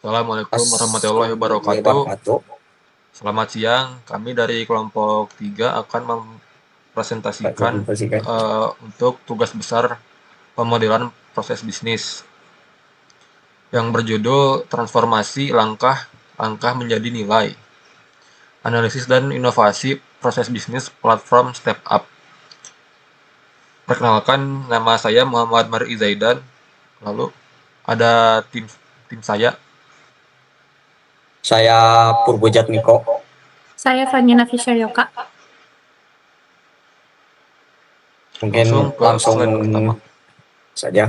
Assalamualaikum warahmatullahi Assalamualaikum wabarakatuh. wabarakatuh. Selamat siang. Kami dari kelompok 3 akan mempresentasikan Presentasikan. untuk tugas besar pemodelan proses bisnis yang berjudul Transformasi Langkah-Langkah Menjadi Nilai. Analisis dan inovasi proses bisnis platform Step Up. Perkenalkan, nama saya Muhammad Mar'i Zaidan. Lalu ada tim saya. Saya Purbojat Niko. Saya Fanyana Fisheryoka. Mungkin Langsung ke langsung slide pertama. saja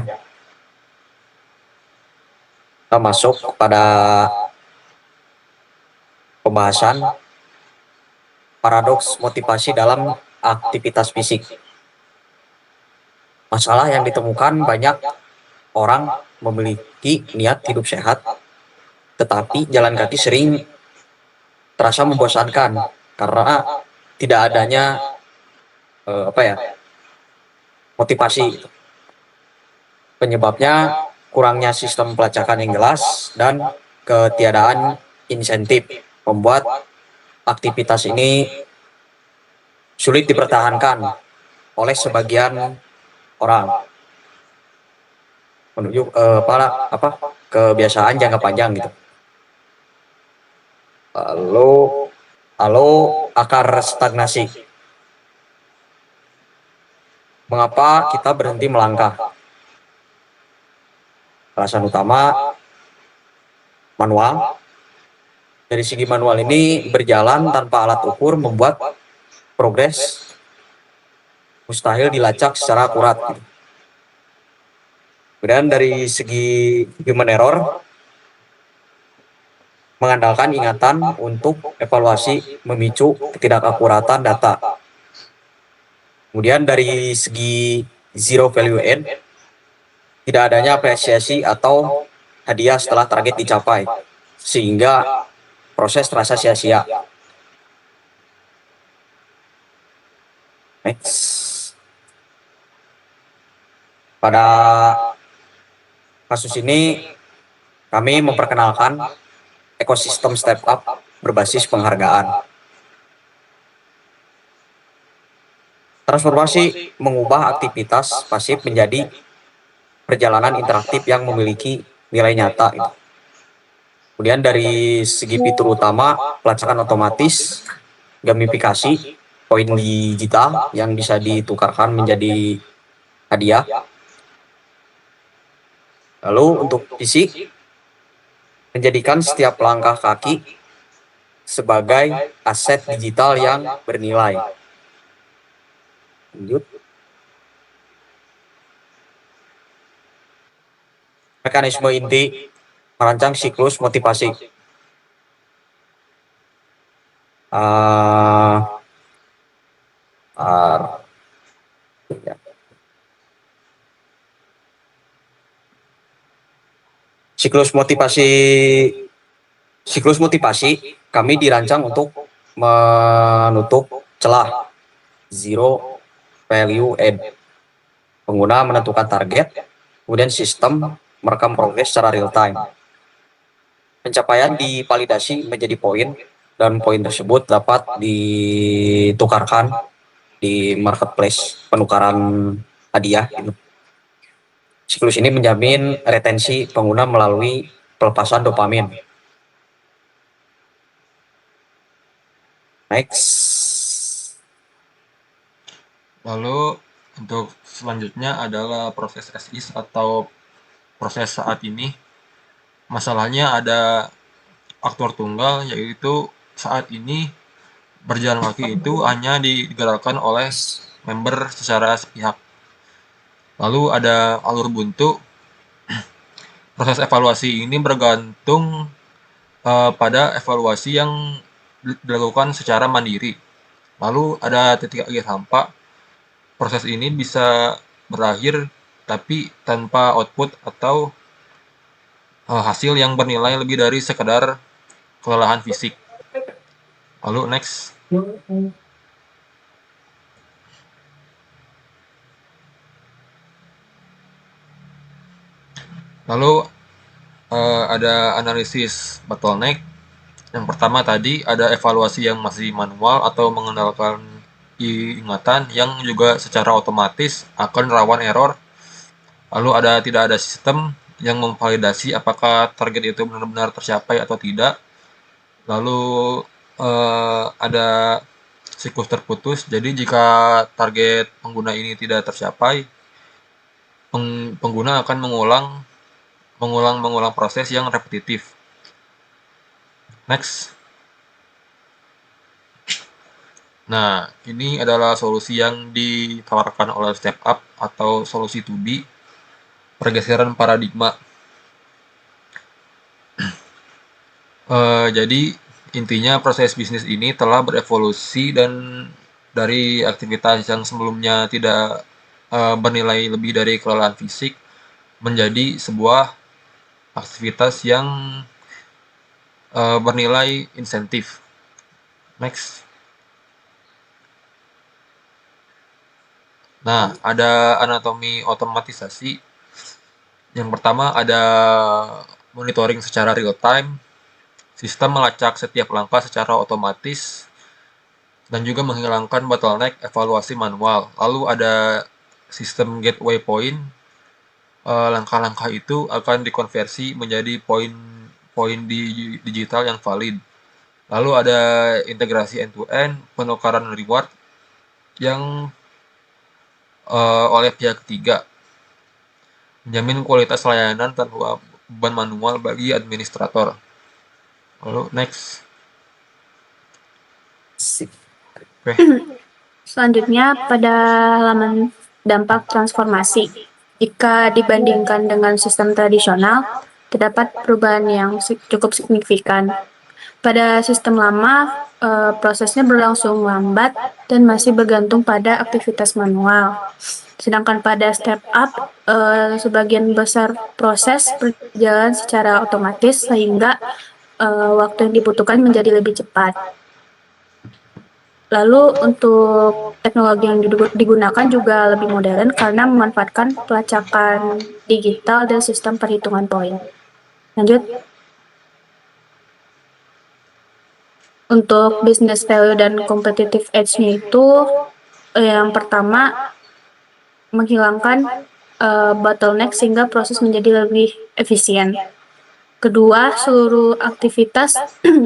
kita masuk pada pembahasan paradoks motivasi dalam aktivitas fisik. Masalah yang ditemukan banyak orang memiliki niat hidup sehat, tetapi jalan kaki sering terasa membosankan karena tidak adanya motivasi. Penyebabnya kurangnya sistem pelacakan yang jelas dan ketiadaan insentif membuat aktivitas ini sulit dipertahankan oleh sebagian orang menuju kebiasaan jangka panjang gitu. Lalu akar stagnasi. Mengapa kita berhenti melangkah? Alasan utama manual. Dari segi manual ini berjalan tanpa alat ukur membuat progres mustahil dilacak secara akurat. Kemudian dari segi human error, mengandalkan ingatan untuk evaluasi memicu ketidakakuratan data. Kemudian dari segi zero value add, tidak adanya apresiasi atau hadiah setelah target dicapai, sehingga proses terasa sia-sia. Next. Pada kasus ini kami memperkenalkan ekosistem Step Up berbasis penghargaan. Transformasi mengubah aktivitas pasif menjadi perjalanan interaktif yang memiliki nilai nyata. Kemudian dari segi fitur utama, pelacakan otomatis, gamifikasi, poin digital yang bisa ditukarkan menjadi hadiah. Lalu untuk fisik, menjadikan setiap langkah kaki sebagai aset digital yang bernilai. Lanjut. Mekanisme inti merancang siklus motivasi. Siklus motivasi kami dirancang untuk menutup celah zero value add. Pengguna menentukan target, kemudian sistem merekam progres secara real time. Pencapaian divalidasi menjadi poin, dan poin tersebut dapat ditukarkan di marketplace penukaran hadiah. Siklus ini menjamin retensi pengguna melalui pelepasan dopamin. Next. Lalu untuk selanjutnya adalah proses as is atau proses saat ini. Masalahnya ada faktor tunggal, yaitu saat ini berjalan kaki itu hanya digerakkan oleh member secara sepihak. Lalu ada alur buntu. Proses evaluasi ini bergantung pada evaluasi yang dilakukan secara mandiri. Lalu ada titik akhir hampa. Proses ini bisa berakhir tapi tanpa output atau hasil yang bernilai lebih dari sekedar kelelahan fisik. Lalu next. Lalu ada analisis bottleneck. Yang pertama tadi ada evaluasi yang masih manual atau mengandalkan ingatan yang juga secara otomatis akan rawan error. Lalu tidak ada sistem yang memvalidasi apakah target itu benar-benar tercapai atau tidak. Lalu ada siklus terputus. Jadi jika target pengguna ini tidak tercapai, pengguna akan mengulang proses yang repetitif. Next. Nah, ini adalah solusi yang ditawarkan oleh StepUp atau solusi 2B, pergeseran paradigma. Jadi intinya proses bisnis ini telah berevolusi dan dari aktivitas yang sebelumnya tidak bernilai lebih dari kelelahan fisik menjadi sebuah aktivitas yang bernilai insentif. Next. Nah, ada anatomi otomatisasi. Yang pertama ada monitoring secara real time, sistem melacak setiap langkah secara otomatis, dan juga menghilangkan bottleneck evaluasi manual. Lalu ada sistem gateway point, langkah-langkah itu akan dikonversi menjadi poin digital yang valid. Lalu ada integrasi end-to-end, penukaran reward yang oleh pihak ketiga, menjamin kualitas layanan tanpa beban manual bagi administrator. Lalu next. Oke. Selanjutnya pada halaman dampak transformasi. Jika dibandingkan dengan sistem tradisional, terdapat perubahan yang cukup signifikan. Pada sistem lama, prosesnya berlangsung lambat dan masih bergantung pada aktivitas manual. Sedangkan pada step up, sebagian besar proses berjalan secara otomatis sehingga waktu yang dibutuhkan menjadi lebih cepat. Lalu untuk teknologi yang digunakan juga lebih modern karena memanfaatkan pelacakan digital dan sistem perhitungan poin. Lanjut. Untuk business value dan competitive edge-nya itu yang pertama menghilangkan bottleneck sehingga proses menjadi lebih efisien. Kedua, seluruh aktivitas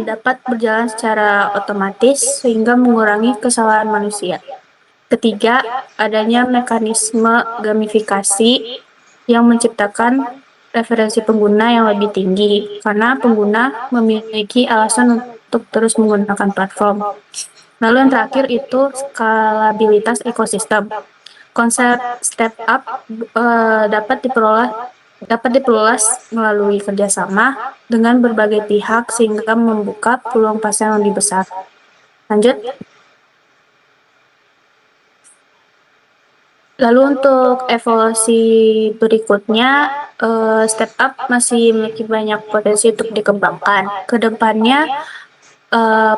dapat berjalan secara otomatis sehingga mengurangi kesalahan manusia. Ketiga, adanya mekanisme gamifikasi yang menciptakan referensi pengguna yang lebih tinggi karena pengguna memiliki alasan untuk terus menggunakan platform. Lalu yang terakhir itu skalabilitas ekosistem. Konsep step up dapat diperluas melalui kerjasama dengan berbagai pihak sehingga membuka peluang pasar yang lebih besar. Lanjut. Lalu untuk evolusi berikutnya, step up masih memiliki banyak potensi untuk dikembangkan. Kedepannya,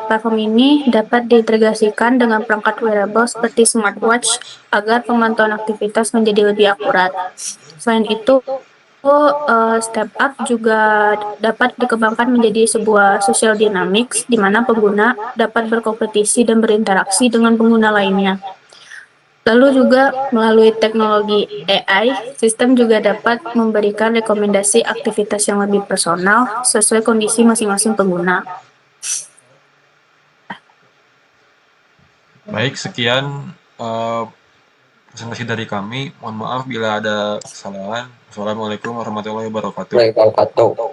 platform ini dapat diintegrasikan dengan perangkat wearable seperti smartwatch agar pemantauan aktivitas menjadi lebih akurat. Selain itu, step up juga dapat dikembangkan menjadi sebuah social dynamics di mana pengguna dapat berkompetisi dan berinteraksi dengan pengguna lainnya. Lalu juga melalui teknologi AI, sistem juga dapat memberikan rekomendasi aktivitas yang lebih personal sesuai kondisi masing-masing pengguna. Baik, sekian presentasi dari kami. Mohon maaf bila ada kesalahan. Wassalamualaikum warahmatullahi wabarakatuh.